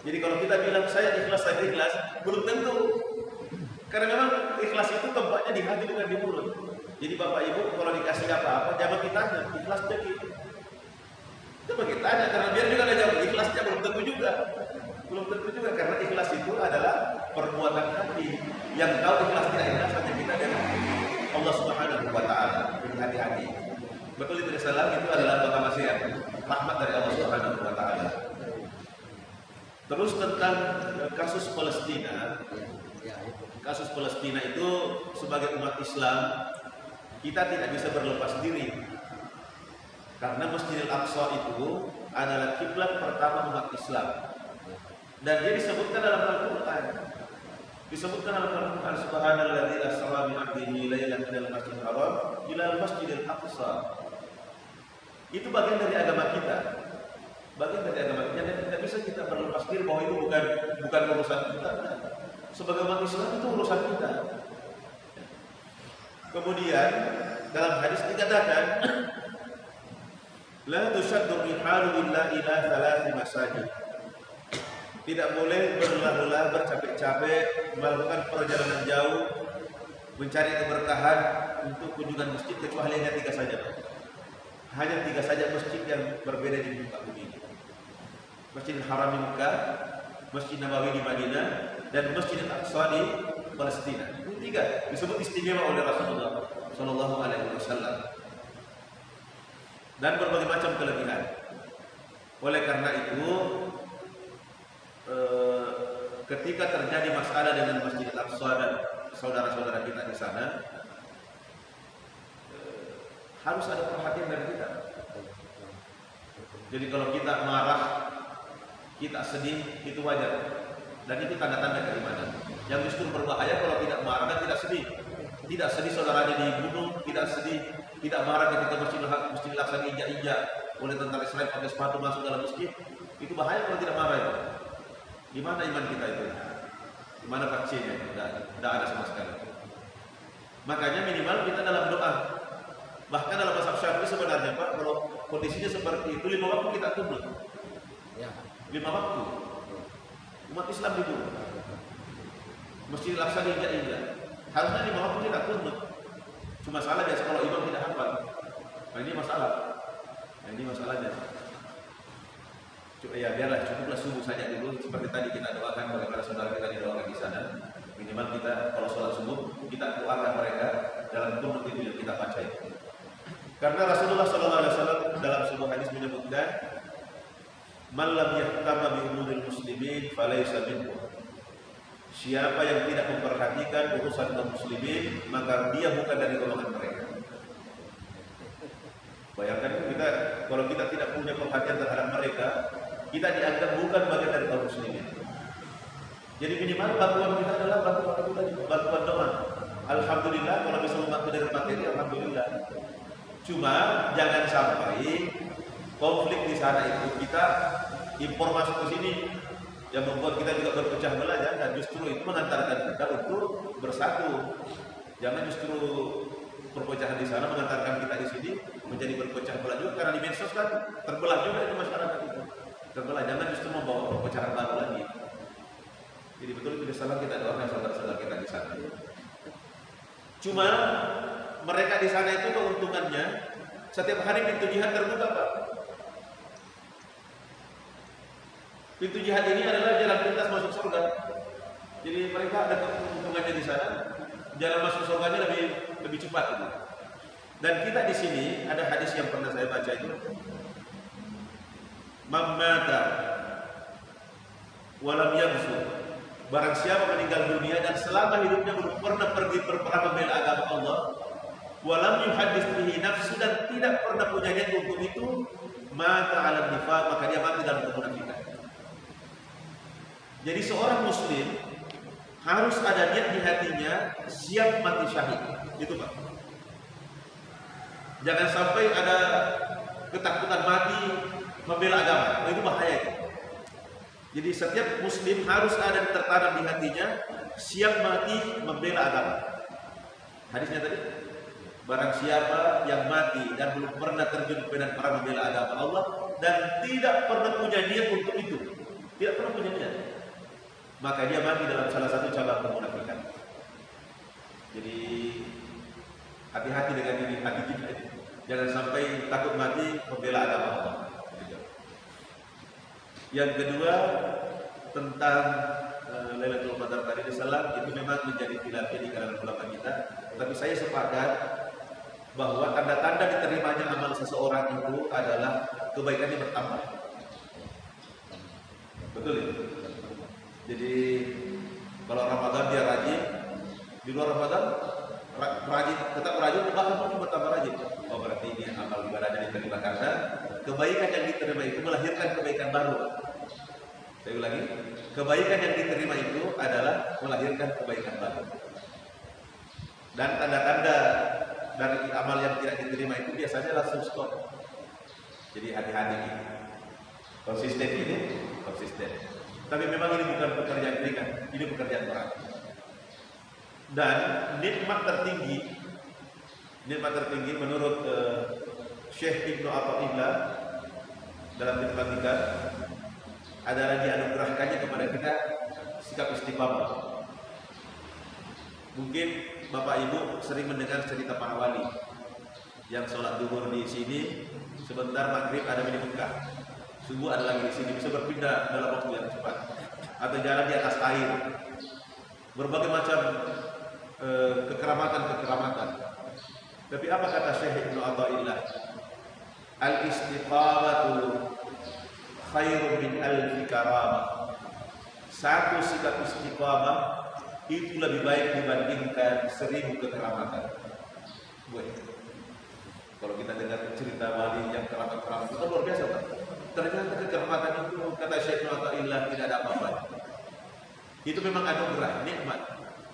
Jadi kalau kita bilang saya ikhlas, belum tentu. Karena memang ikhlas itu tempatnya di hati bukan di mulut. Jadi Bapak Ibu kalau dikasih apa-apa jangan ditanya, ikhlasnya gitu. Coba kita tanya, karena biar juga ada jawab ikhlasnya belum tentu juga. Belum tentu juga, karena ikhlas itu adalah perbuatan hati. Yang tahu ikhlas tidak ikhlas hanya kita dan Allah Subhanahu wa Ta'ala di hati-hati. Betul itu salah, itu adalah doa maksiat, rahmat dari Allah Subhanahu wa Ta'ala. Terus tentang kasus Palestina. Kasus Palestina itu sebagai umat Islam kita tidak bisa berlepas diri. Karena Masjidil Aqsa itu adalah kiblat pertama umat Islam. Dan dia disebutkan dalam Al-Quran. Disebutkan dalam Al-Quran, Subhanalladzi asra bi 'abdihi lailan minal masjidil haram ila al-masjidil aqsa. Itu bagian dari agama kita. Bagian dari agama kita, dan tidak bisa kita berlepas diri bahwa itu bukan urusan kita. Sebagai umat Islam itu urusan kita. Kemudian dalam hadis dikatakan la tushaddu rihalu illa ila thalathi masajid. Tidak boleh berlelah-lelah, bercapek-capek melakukan perjalanan jauh mencari keberkahan untuk kunjungan masjid kecuali hanya 3 saja. Hanya 3 saja masjid yang berbeda di muka bumi ini. Masjidil Haram di Mekah, Masjid Nabawi di Madinah, dan Masjidil Aqsa di Palestina. Itu 3 disebut istimewa oleh Rasulullah Shallallahu Alaihi Wasallam. Dan berbagai macam kelebihan. Oleh karena itu, ketika terjadi masalah dengan Masjidil Aqsa dan saudara-saudara kita di sana, harus ada perhatian dari kita. Jadi kalau kita marah, kita sedih, itu wajar. Dan itu tanda-tanda keimanan. Yang justru berbahaya kalau tidak marah dan tidak sedih. Tidak sedih saudaranya dibunuh, tidak sedih, tidak marah ketika Masjidil Aqsa diinjak-injak oleh tentara Israel pakai sepatu masuk dalam masjid. Itu bahaya kalau tidak marah itu. Gimana iman kita itu? Gimana vaksinnya? Tidak ada sama sekali. Makanya minimal kita dalam doa. Bahkan dalam mazhab Syafi'i sebenarnya Pak, kalau kondisinya seperti itu 5 waktu kita kunut. 5 waktu. Umat Islam dibunuh. Masjidil Aqsa diinjak-injak. Harusnya 5 waktu kita kunut. Cuma salah biasa kalau imam tidak hafal. Nah ini masalah. Ini masalahnya. Ya biarlah, cukuplah subuh saja dulu. Seperti tadi kita doakan bagaimana saudara kita didoakan di sana. Minimal kita kalau sholat subuh kita doakan mereka dalam kunut itu yang kita baca itu. Karena Rasulullah SAW dalam sebuah hadis menyebutkan, "Man lam yahtama bi umuril muslimin falaysa minhum." Siapa yang tidak memperhatikan urusan kaum muslimin, maka dia bukan dari golongan mereka. Bayangkan kita, kalau kita tidak punya perhatian terhadap mereka, kita dianggap bukan bagian dari kaum muslimin. Jadi minimal bantuan kita adalah bantuan doa. Alhamdulillah kalau bisa membantu dengan materi, alhamdulillah. Cuma jangan sampai konflik di sana itu kita impor masuk ke sini yang membuat kita juga berpecah belah, ya, dan justru itu mengantarkan kita untuk bersatu. Jangan justru perpecahan di sana mengantarkan kita di sini menjadi berpecah belah juga, karena di medsos kan terbelah juga itu masyarakat itu. Terbelah, jangan justru membawa perpecahan baru lagi. Jadi betul itu salah, kita doakan saudara-saudara kita di sana. Cuma mereka di sana itu keuntungannya setiap hari pintu jihad terbuka Pak. Pintu jihad ini adalah jalan pintas masuk surga. Jadi mereka ada keuntungannya di sana. Jalan masuk surganya lebih cepat gitu. Dan kita di sini ada hadis yang pernah saya baca itu. Mamata walam yabsu. Barang siapa meninggal dunia dan selama hidupnya belum pernah pergi berperang membela agama Allah, walam yuhaddits bihi nafsu, dan tidak pernah punya niat untuk itu, mata ala nifaq, maka dia mati dalam kemunafikan. Jadi seorang muslim harus ada niat di hatinya siap mati syahid. Itu Pak. Jangan sampai ada ketakutan mati membela agama. Itu bahaya itu. Jadi setiap muslim harus ada tertanam di hatinya siap mati membela agama. Hadisnya tadi, barang siapa yang mati dan belum pernah terjun medan perang membela agama Allah dan tidak pernah punya niat untuk itu, tidak pernah punya niat, maka dia mati dalam salah satu cabang kemunafikan. Jadi hati-hati dengan ini, hati kita ini. Jangan sampai takut mati membela agama Allah. Yang kedua tentang Lailatul Qadar tadi di salam itu memang menjadi khilaf di kalangan ulama kita, tapi saya sepakat bahwa tanda-tanda diterimanya amal seseorang itu adalah kebaikannya bertambah. Betul ya? Jadi kalau Ramadan dia rajin, di luar Ramadan rajin, tetap rajin, bahkan mungkin bertambah rajin. Oh berarti ini amal ibadahnya diterima karena kebaikan yang diterima itu melahirkan kebaikan baru. Saya ulangi, kebaikan yang diterima itu adalah melahirkan kebaikan baru. Dan tanda-tanda dari amal yang tidak diterima itu biasanya langsung stop. Jadi hati-hati ini. Konsisten ini, konsisten. Tapi memang ini bukan pekerjaan ringan, ini pekerjaan berat. Dan nikmat tertinggi menurut Syekh Ibnu Athaillah dalam matematika adalah dianugerahkannya kepada kita sikap istiqamah. Mungkin Bapak Ibu sering mendengar cerita para wali yang sholat duhur di sini, sebentar maghrib ada di Mekah, subuh ada lagi di sini, bisa berpindah dalam waktu yang cepat, atau jalan di atas air, berbagai macam kekeramatan. Tapi apa kata Syekh Ibnu Athaillah? Al-istiqamatu khairun min alfi karamah. Satu sikap istiqamah itu lebih baik dibandingkan 1000 kekeramatan. Kalau kita dengar cerita wali yang keramat-keramat itu luar biasa, Pak. Ternyata kekeramatan itu kata Syekh Ibnu Athaillah tidak ada apa-apa. Itu memang anugerah, nikmat.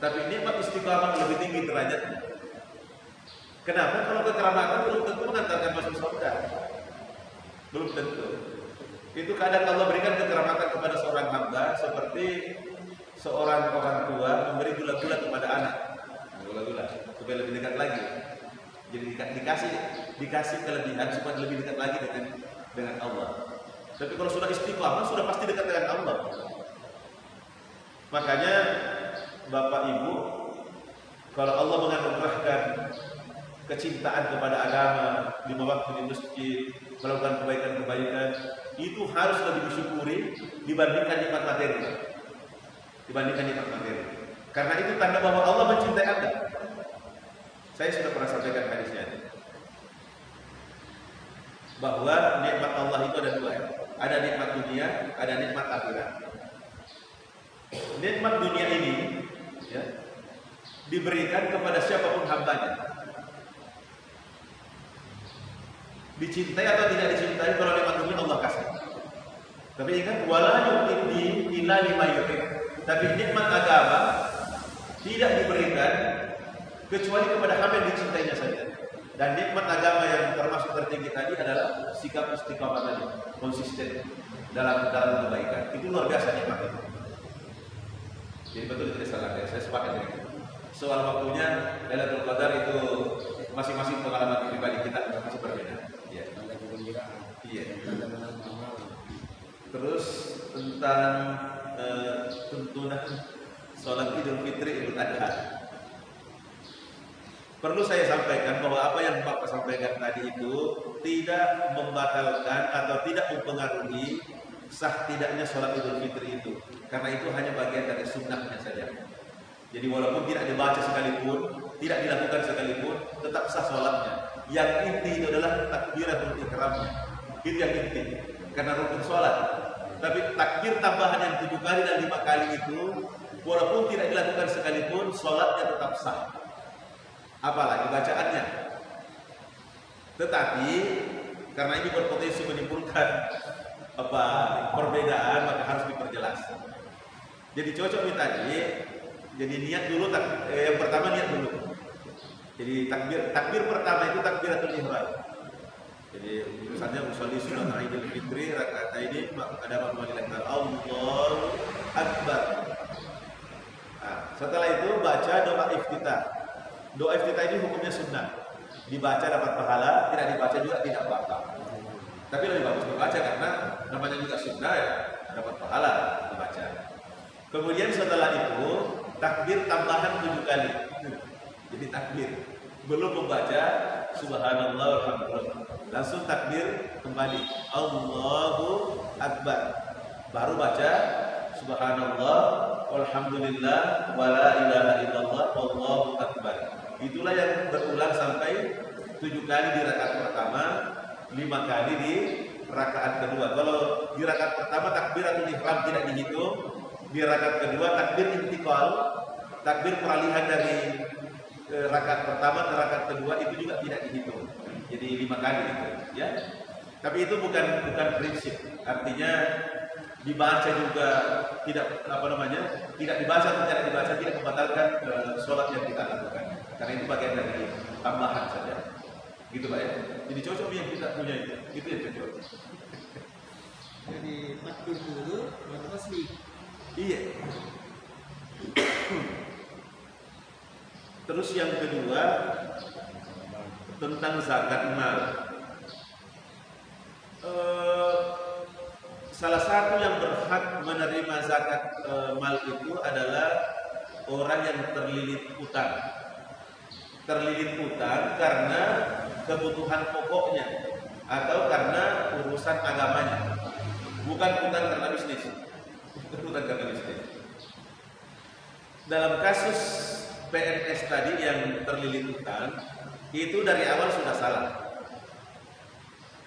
Tapi nikmat istiqamah lebih tinggi derajatnya. Kenapa? Kalau kekeramatan belum tentu mengantarkan masuk surga. Belum tentu. Itu kadang Allah berikan kekeramatan kepada seorang hamba seperti seorang orang tua memberi gula-gula kepada anak. Gula-gula supaya lebih dekat lagi. Jadi dikasih kelebihan supaya lebih dekat lagi dengan Allah. Tapi kalau sudah istiqamah sudah pasti dekat dengan Allah. Makanya Bapak Ibu, kalau Allah menganugerahkan kecintaan kepada agama, 5 waktu di masjid, melakukan kebaikan-kebaikan, itu harus lebih disyukuri dibandingkan nikmat materi. Karena itu tanda bahwa Allah mencintai Anda. Saya sudah pernah sampaikan hadisnya, bahwa nikmat Allah itu ada 2. Ada nikmat dunia, ada nikmat akhirat. Nikmat dunia ini ya, diberikan kepada siapapun hambanya. Dicintai atau tidak dicintai, kalau nikmat dunia Allah kasih. Tapi ingat, wala yu'ti illa liman yuhib. Tapi nikmat agama tidak diberikan kecuali kepada hamba yang dicintainya saja. Dan nikmat agama yang termasuk tertinggi tadi adalah sikap istiqamah tadi, konsisten dalam kebaikan. Itu luar biasa nikmat itu. Jadi betul tidak salah, saya sepakat dengan itu. Soal waktunya Lailatul Qadar itu masing-masing pengalaman pribadi kita masih berbeda. Iya. Iya. Terus tentang tuntunan sholat Idul Fitri, Idul Adha. Perlu saya sampaikan bahwa apa yang Bapak sampaikan tadi itu tidak membatalkan atau tidak mempengaruhi sah tidaknya sholat Idul Fitri itu, karena itu hanya bagian dari sunnahnya saja. Jadi walaupun tidak dibaca sekalipun, tidak dilakukan sekalipun, tetap sah sholatnya. Yang inti itu adalah takbiratul ihramnya. Itu yang inti, karena rukun sholat. Tapi takbir tambahan yang 7 kali dan 5 kali itu, walaupun tidak dilakukan sekalipun, sholatnya tetap sah. Apalagi bacaannya. Tetapi karena ini berpotensi menimbulkan perbedaan, maka harus diperjelas. Jadi cocok nih tadi. Jadi niat dulu, yang pertama niat dulu. Jadi takbir pertama itu takbiratul ihram. Jadi misalnya usolli sunat Idul Fitri rakaat ini ada makna Allahu Akbar. Nah, setelah itu baca doa iftitah. Doa iftitah ini hukumnya sunnah. Dibaca dapat pahala, tidak dibaca juga tidak apa-apa. Tapi lebih bagus dibaca karena namanya juga sunnah ya, dapat pahala dibaca. Kemudian setelah itu takbir tambahan 7 kali. Jadi takbir belum membaca subhanallah walhamdulillah, langsung takbir kembali Allahu akbar, baru baca subhanallah walhamdulillah wala ilaha illallah wallahu akbar. Itulah yang berulang sampai 7 kali di rakaat pertama, 5 kali di rakaat kedua. Kalau di rakaat pertama takbiratul ihram tidak dihitung, di rakaat kedua takbir intiqal, takbir peralihan dari rakaat pertama ke rakaat kedua itu juga tidak dihitung. Jadi 5 kali itu, ya. Tapi itu bukan prinsip. Artinya dibaca juga tidak tidak dibaca atau tidak dibaca tidak membatalkan sholat yang kita lakukan. Karena itu bagian dari tambahan saja. Gitu Pak ya. Jadi cocok yang kita punya itu yang cocok. Jadi takbir dulu baru tasbih. Iya. Terus yang kedua tentang zakat mal. Salah satu yang berhak menerima zakat mal itu adalah orang yang terlilit utang. Terlilit utang karena kebutuhan pokoknya atau karena urusan agamanya, bukan utang karena bisnis. Bukan karena bisnis. Dalam kasus PNS tadi yang terlilit utang, itu dari awal sudah salah.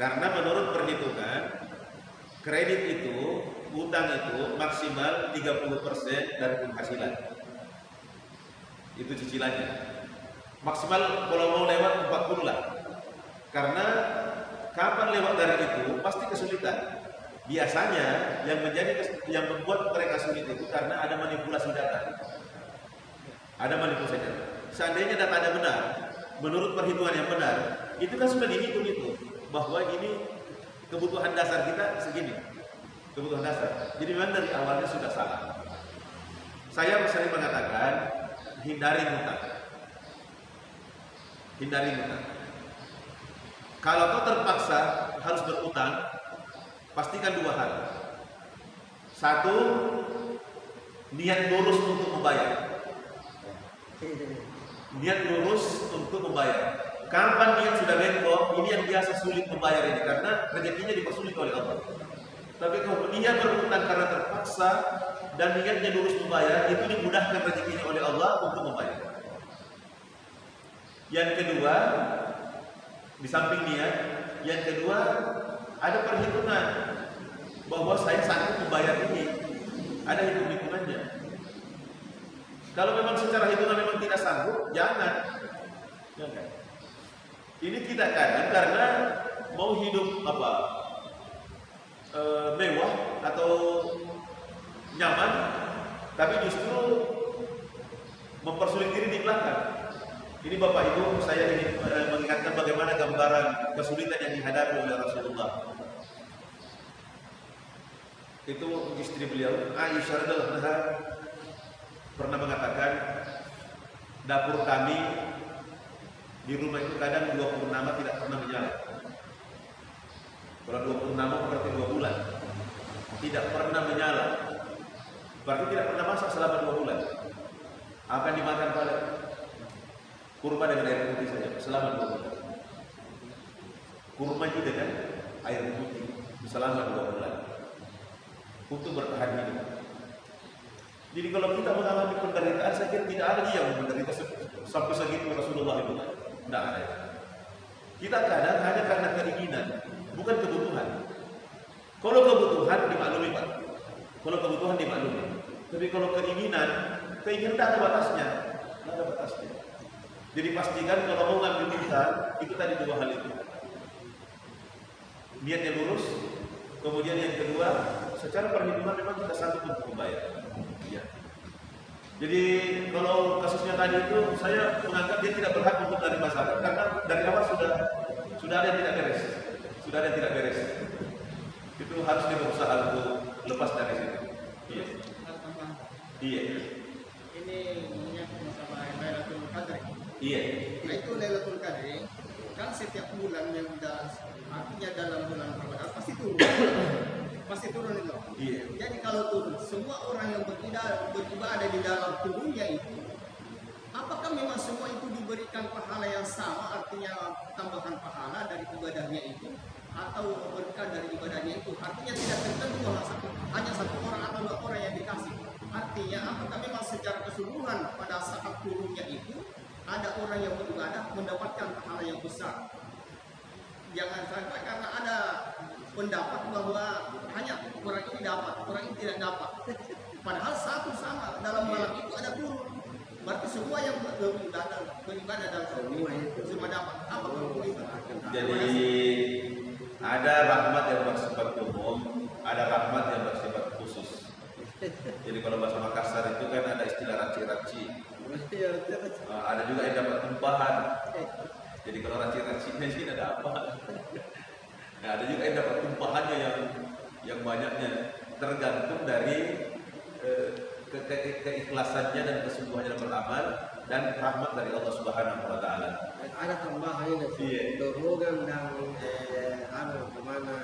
Karena menurut perhitungan, kredit itu, utang itu maksimal 30% dari penghasilan. Itu cicilannya. Maksimal kalau mau lewat 40 lah. Karena kapan lewat dari itu pasti kesulitan. Biasanya yang membuat mereka sulit itu karena ada manipulasi data. Ada manipulasi data. Seandainya data ada benar, menurut perhitungan yang benar, itu kan sudah dihitung itu bahwa ini kebutuhan dasar kita segini. Kebutuhan dasar. Jadi memang dari awalnya sudah salah. Saya sering mengatakan hindari hutang. Hindari hutang. Kalau kau terpaksa harus berutang, pastikan 2 hal. 1, niat lurus untuk membayar. Niat lurus untuk membayar. Kapan niat sudah bengkok, ini yang biasa sulit membayar ini karena rezekinya dipersulit oleh Allah. Tapi kalau niat berutang karena terpaksa dan niatnya lurus membayar, itu dimudahkan rezekinya oleh Allah untuk membayar. Yang kedua, di samping niat, yang kedua ada perhitungan bahwa saya sanggup membayar ini. Ada hitung-hitungannya. Kalau memang secara hitungan memang tidak sanggup, jangan. Ini tidak kadang karena mau hidup mewah atau nyaman, tapi justru mempersulit diri di belakang. Ini Bapak Ibu, saya ingin mengingatkan bagaimana gambaran kesulitan yang dihadapi oleh Rasulullah. Itu istri beliau, Aisyah radhiyallahu anha, pernah mengatakan, dapur kami di rumah itu kadang 2 purnama tidak pernah menyala. Kalau 2 purnama berarti 2 bulan. Tidak pernah menyala. Berarti tidak pernah masak selama 2 bulan. Apa yang dimakan pada kurma dengan air putih saja selama 2 bulan. Kurma juga dengan air putih selama 2 bulan. Untuk bertahan hidup. Jadi kalau kita mengalami penderitaan, saya kira tidak ada yang menderita sampai segitu Rasulullah itu. Tidak ada. Kita kadang hanya karena keinginan, bukan kebutuhan. Kalau kebutuhan dimaklumi Pak. Kalau kebutuhan dimaklumi. Tapi kalau keinginan tidak ada batasnya. Tidak ada batasnya. Jadi pastikan kalau mau ngambil hutang, itu tadi 2 hal itu. Niatnya lurus. Kemudian yang kedua, secara perhitungan memang kita sanggup untuk membayar. Ya. Jadi kalau kasusnya tadi itu saya menganggap dia tidak berhak untuk menerima zakat karena dari awal sudah ada yang tidak beres. Sudah ada yang tidak beres. Itu harus dia berusaha untuk lepas dari situ. Iya. Iya. Ini menyangkut masalah Lailatul Qadar. Iya. Nah itu Lailatul Qadar kan setiap bulan yang artinya dalam bulan Ramadan pasti turun. Pasti turun itu. Iya. Jadi kalau turun, semua orang yang beribadah di dalam turunnya itu, apakah memang semua itu diberikan pahala yang sama, artinya tambahan pahala dari ibadahnya itu, atau berkah dari ibadahnya itu? Artinya tidak tertentu hanya satu orang atau dua orang yang dikasih. Artinya apakah memang secara keseluruhan pada saat turunnya itu ada orang yang beribadah mendapatkan pahala yang besar? Jangan sampai karena ada pendapat bahwa hanya orang ini dapat, orang ini tidak dapat. Padahal satu sama dalam malam itu ada turun. Berarti semua yang beribadah dalam semua itu semua dapat. Apa itu? Jadi ada rahmat yang bersifat umum, ada rahmat yang bersifat khusus. Jadi kalau bahasa Makassar itu kan ada istilah raci-raci. Ada juga yang dapat tumpahan. Jadi kalau raci-racinya sih ada apa? Nah, ada juga yang dapat tumpahannya yang banyaknya, tergantung dari keikhlasannya dan kesungguhannya dalam beramal dan rahmat dari Allah Subhanahu wa taala. Ada tambahan ini, dorongan dan kemana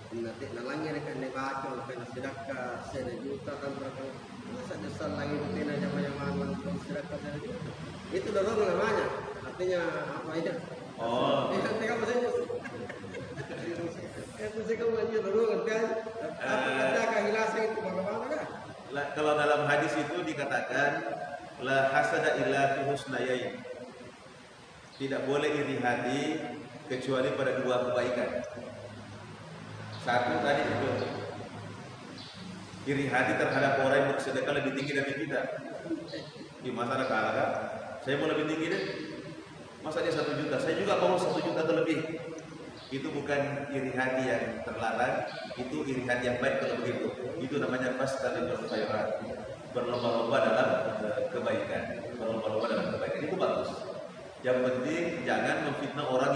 nanti nalangnya rekan nebaco karena sedekah 1 juta kan berapa masa dasar lagi itu zaman sedekah 1 juta itu dorongan namanya, artinya apa itu? Oh. Itu kamu saja. Itu sih kamu aja dorongan kan? Apa ada kehilasan itu bagaimana kan? Kalau dalam hadis itu dikatakan la hasada illa fi husnayain. Tidak boleh iri hati kecuali pada 2 kebaikan. Satu tadi itu iri hati terhadap orang yang bersedekah lebih tinggi dari kita. Di masa kalah kan? Saya mau lebih tinggi deh. Masa dia 1 juta? Saya juga mau 1 juta atau lebih. Itu bukan iri hati yang terlarang, itu iri hati yang baik kalau begitu. Itu namanya fastalibul khairat. Berlomba-lomba dalam kebaikan. Berlomba-lomba dalam kebaikan itu bagus. Yang penting jangan memfitnah orang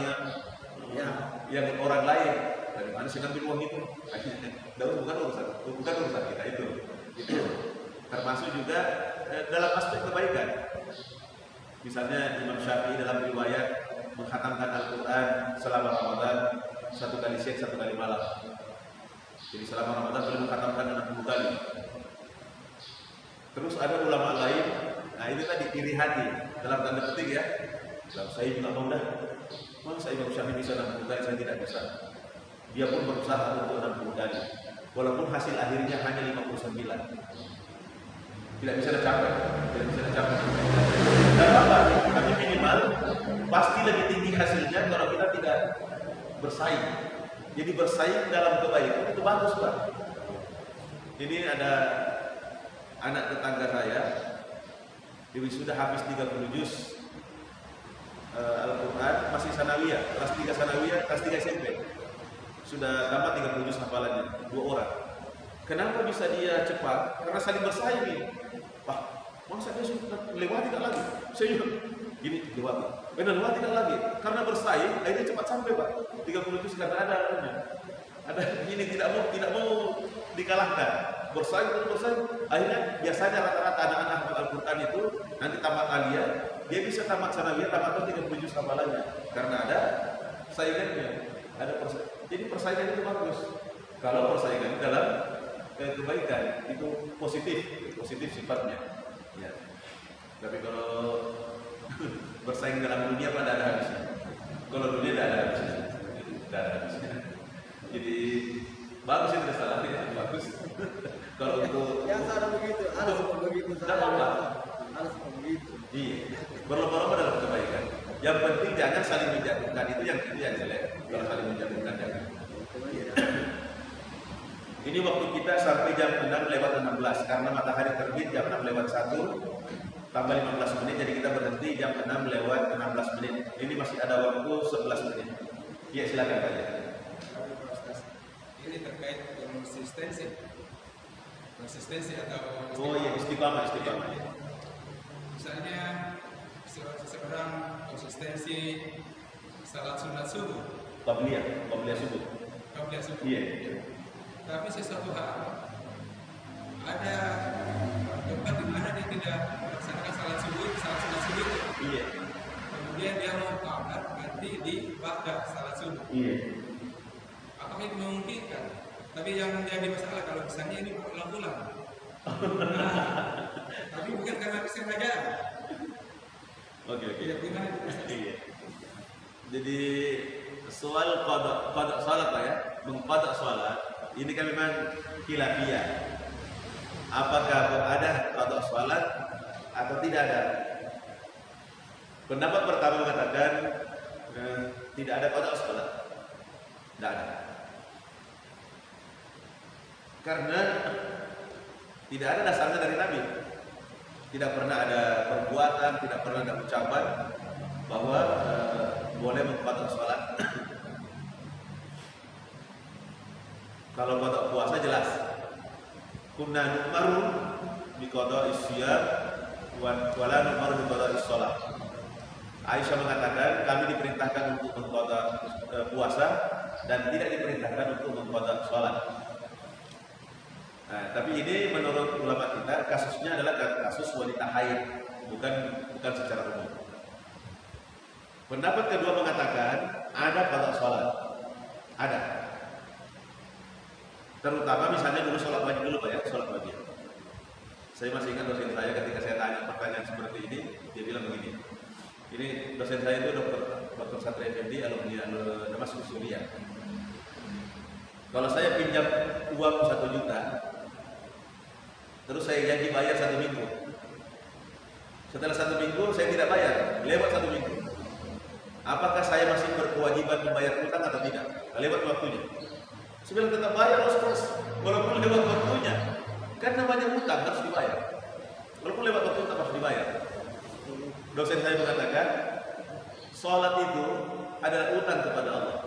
yang orang lain. Dari mana sih ngambil uang itu? Bukan urusan kita itu. Itu termasuk juga dalam aspek kebaikan. Misalnya Imam Syafi'i dalam riwayat menghatamkan Al-Quran selama Ramadan 1 kali siang 1 kali malam. Jadi selama Ramadan boleh menghatamkan 60 kali. Terus ada ulama lain, nah itu tadi iri hati dalam tanda petik ya. Kalau saya juga mau dah, masa Imam Syafi'i bisa 60 kali, saya tidak bisa. Dia pun berusaha untuk 60 kali, walaupun hasil akhirnya hanya 59. Tidak bisa dicapai, tidak bisa dicapai. Dan apa? Tapi minimal pasti lebih tinggi hasilnya kalau kita tidak bersaing. Jadi bersaing dalam kebaikan itu bagus, Pak. Jadi ada anak tetangga saya, dia sudah habis 30 juz Al-Quran, masih sanawiyah, kelas 3 sanawiyah, kelas 3 SMP. Sudah tamat 30 juz hafalannya, 2 orang. Kenapa bisa dia cepat? Karena saling bersaing nih. Pak, masa dia sudah lewati tidak lagi? Saya gini, lewati. Benar, lewati tidak lagi. Karena bersaing, akhirnya cepat sampai, Pak. 30 juz karena ada ini tidak mau dikalahkan. Bersaing, akhirnya biasanya rata-rata anak-anak hafal Al-Quran itu nanti tamat aliyah, dia bisa tamat sanawiyah, tamat 30 juz hafalannya. Karena ada saingannya. Jadi persaingan itu bagus. Kalau persaingan dalam kebaikan itu positif sifatnya. Ya. Tapi kalau bersaing dalam dunia pada ada habisnya. Kalau dunia tidak ada habisnya. Jadi bagus itu salah ya, bagus. Kalau untuk yang salah begitu, harus begitu. Harus begitu. Iya, berlomba-lomba dalam kebaikan. Yang penting jangan saling menjatuhkan, itu yang jelek. Kalau saling menjatuhkan jangan. Ini waktu kita sampai jam 6:16 karena matahari terbit jam 6:01 tambah 15 menit, jadi kita berhenti jam 6:16 menit. Ini masih ada waktu 11 menit. Ya silakan Pak ya. Ini terkait dengan konsistensi atau Oh iya, istiqamah ya. Misalnya seseorang konsistensi salat sunat subuh, Qabliyah subuh. Iya. Tapi sesuatu hal ada tempat di mana dia tidak melaksanakan salat sunat subuh. Iya. Kemudian dia mau qabliyah ganti di ba'da salat subuh. Iya. Apakah itu memungkinkan? Tapi yang menjadi masalah kalau kesannya ini ulang-ulang. Nah, tapi bukan karena kesengajaan. Oke. Ya, gimana itu, Ustaz? Iya. Jadi soal qada salat Pak ya, mengqada salat ini kan memang khilafiyah. Apakah ada qada salat atau tidak ada? Pendapat pertama mengatakan tidak ada qada salat. Tidak ada. Karena tidak ada dasarnya dari Nabi. Tidak pernah ada perbuatan, tidak pernah ada ucapan bahwa boleh mengqada salat. Kalau qada puasa jelas. Kunna nu'maru bi qada'is siyam wa la nu'maru bi qada'is shalah. Aisyah mengatakan kami diperintahkan untuk mengqada puasa dan tidak diperintahkan untuk mengqada salat. Nah, tapi ini menurut ulama kita kasusnya adalah kasus wanita haid, bukan secara umum. Pendapat kedua mengatakan ada qada salat. Ada. Terutama misalnya dulu sholat wajib dulu Pak ya, sholat wajib. Saya masih ingat dosen saya ketika saya tanya pertanyaan seperti ini, dia bilang begini. Ini dosen saya itu Dr. Satria Effendi, alumni Damaskus Suriah. Kalau saya pinjam uang 1 juta, terus saya janji bayar 1 minggu. Setelah 1 minggu saya tidak bayar, lewat 1 minggu. Apakah saya masih berkewajiban membayar utang atau tidak? Lewat waktunya. Sebelum tetap bayar terus, walaupun lewat waktunya. Kan namanya utang harus dibayar. Walaupun lewat waktu tetap harus dibayar. Dosen saya mengatakan, sholat itu adalah utang kepada Allah.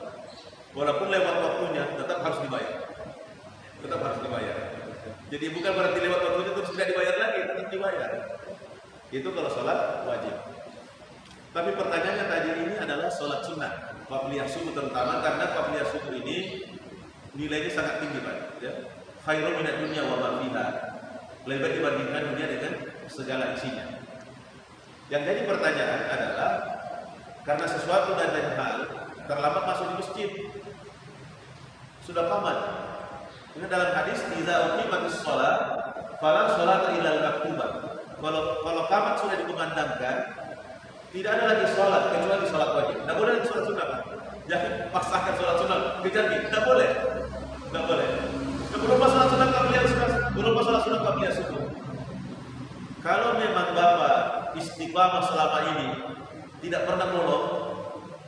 Walaupun lewat waktunya tetap harus dibayar. Tetap harus dibayar. Jadi bukan berarti lewat waktunya terus tidak dibayar lagi, tetap dibayar. Itu kalau sholat wajib. Tapi pertanyaannya tadi ini adalah sholat sunnah, qabliyah subuh terutama karena qabliyah subuh ini nilainya sangat tinggi Pak. Ya. Khairun minad dunya wa ma fiha. Lebih baik dibandingkan dunia dengan segala isinya. Yang jadi pertanyaan adalah karena sesuatu dan lain hal terlambat masuk di masjid sudah qamat. Ini dalam hadis idza uqimatis shalah fala sholata illa al-maktubah. Kalau qamat sudah dikumandangkan, tidak ada lagi sholat kecuali sholat wajib. Tidak boleh lagi sholat sunnah Pak. Jangan paksakan sholat sunnah kejar nih. Tidak boleh. Tidak boleh. Belum sholat sunnah qabliyah subuh. Kalau memang Bapak istiqamah selama ini tidak pernah bolong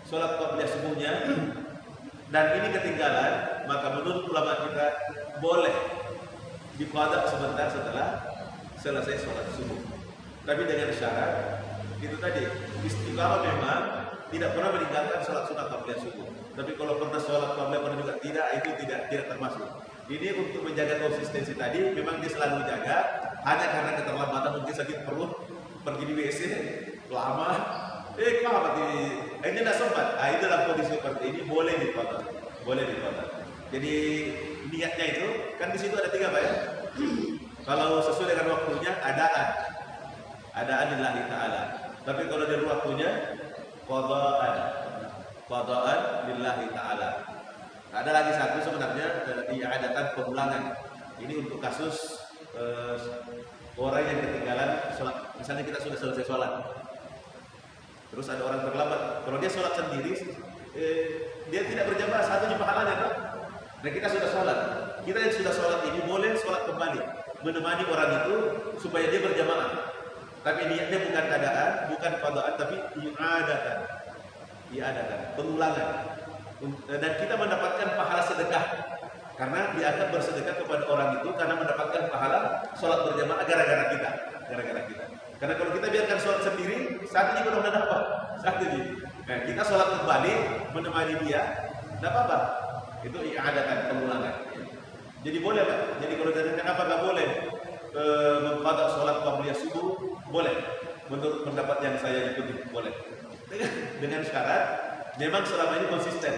sholat qabliyah subuhnya dan ini ketinggalan, maka menurut ulama kita boleh diqada sebentar setelah selesai sholat subuh. Tapi dengan syarat itu tadi istiqamah memang tidak pernah meninggalkan sholat sunnah qabliyah subuh. Tapi kalau pernah sholat qabliyah pernah juga tidak, itu tidak termasuk. Ini untuk menjaga konsistensi tadi memang dia selalu jaga. Hanya karena keterlambatan mungkin sakit perut, pergi di WC lama, kenapa ini tidak sempat. Itu dalam kondisi seperti ini boleh diqada, Jadi niatnya itu kan di situ ada 3 Pak ya. Kalau sesuai dengan waktunya adaan lillahi ta'ala. Tapi kalau di luar waktunya qada'an lillahi ta'ala. Ada lagi satu sebenarnya i'adatan pengulangan. Ini untuk kasus orang yang ketinggalan sholat. Misalnya kita sudah selesai sholat, terus ada orang terlambat. Kalau dia sholat sendiri, dia tidak berjamaah, satunya pahalanya kan? Dan kita sudah sholat. Kita yang sudah sholat ini boleh sholat kembali, menemani orang itu supaya dia berjamaah. Tapi niatnya bukan adaan, bukan qada'an, tapi i'adatan, pengulangan. Dan kita mendapatkan pahala sedekah karena dianggap bersedekah kepada orang itu karena mendapatkan pahala sholat berjamaah gara-gara kita. Karena kalau kita biarkan sholat sendiri, satu juga udah dapat. Nah, kita sholat kembali menemani dia, tidak apa-apa. Itu i'adatan, pengulangan. Jadi boleh Pak. Jadi kalau dari kenapa nggak boleh mengqada sholat qabliyah subuh? Boleh. Menurut pendapat yang saya ikuti boleh. Dengan syarat memang selama ini konsisten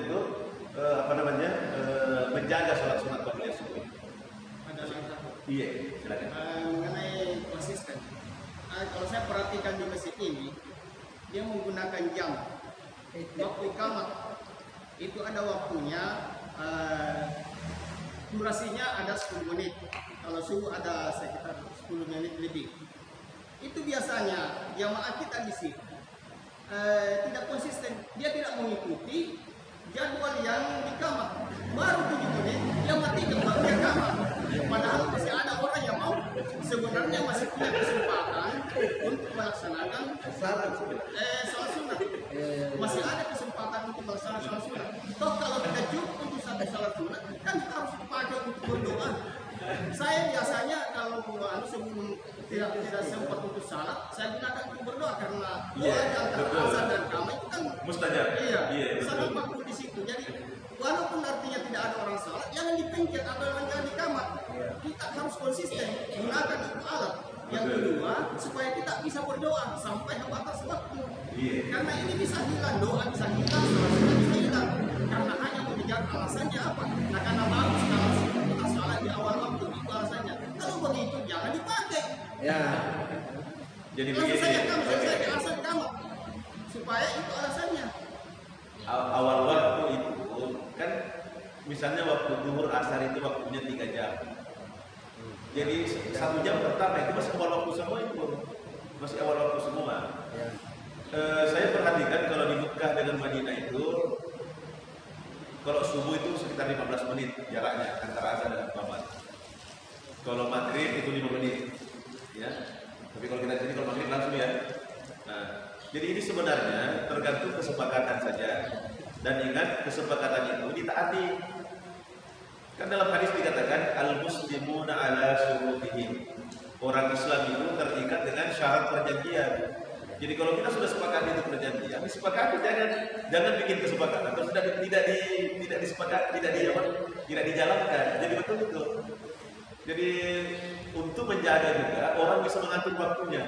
untuk menjaga sholat sunat qabliyah subuh. Ada satu. Iya, silakan. Mengenai konsisten. Kalau saya perhatikan di masjid ini, dia menggunakan jam. Waktu iqamah itu ada waktunya durasinya ada 10 menit. Kalau subuh ada sekitar 10 menit lebih. Itu biasanya jamaah kita di sini tidak konsisten. Dia tidak mengikuti jadwal yang di kamar. Baru 7 menit dia matikan baru dia kamar. Padahal masih ada orang yang mau sebenarnya masih punya kesempatan untuk melaksanakan salat sunat. Masih ada kesempatan untuk melaksanakan salat sunat. Toh kalau kita cukup untuk satu salat sunat kan harus dipakai untuk berdoa. Saya biasanya kalau sebelum tidak sempat untuk salat, saya gunakan untuk berdoa karena doa antara azan dan kamar itu kan mustajab. Iya, betul. sangat makbul di situ. Jadi walaupun artinya tidak ada orang salat, jangan dipencet atau jangan di kamar. Kita harus konsisten gunakan itu alat. Yang kedua, supaya kita bisa berdoa sampai batas waktu. Karena ini bisa hilang, doa bisa hilang, salat bisa hilang. Karena hanya mengejar alasannya apa? Nah, karena bagus kalau kita salat di awal waktu itu alasannya. Kalau begitu jangan dipakai. Ya. Jadi Langsung begini. saja kamu selesai ke alasan kamar. Supaya itu alasannya. Awal waktu itu kan misalnya waktu zuhur asar itu waktunya 3 jam. Jadi 1 jam pertama itu masih awal waktu semua itu. Masih awal waktu semua. Ya. Saya perhatikan kalau di Mekah dengan Madinah itu kalau subuh itu sekitar 15 menit jaraknya antara azan dan iqamah. Kalau maghrib itu 5 menit. Ya. Tapi kalau kita di sini kalau maghrib langsung ya. Nah, jadi ini sebenarnya tergantung kesepakatan saja. Dan ingat kesepakatan itu ditaati. Kan dalam hadis dikatakan al-muslimuna ala syurutihim. Orang Islam itu terikat dengan syarat perjanjian. Jadi kalau kita sudah sepakat itu perjanjian, disepakati jangan bikin kesepakatan terus tidak disepakati, tidak dijalankan. Jadi betul itu. Jadi untuk menjaga juga orang bisa mengatur waktunya.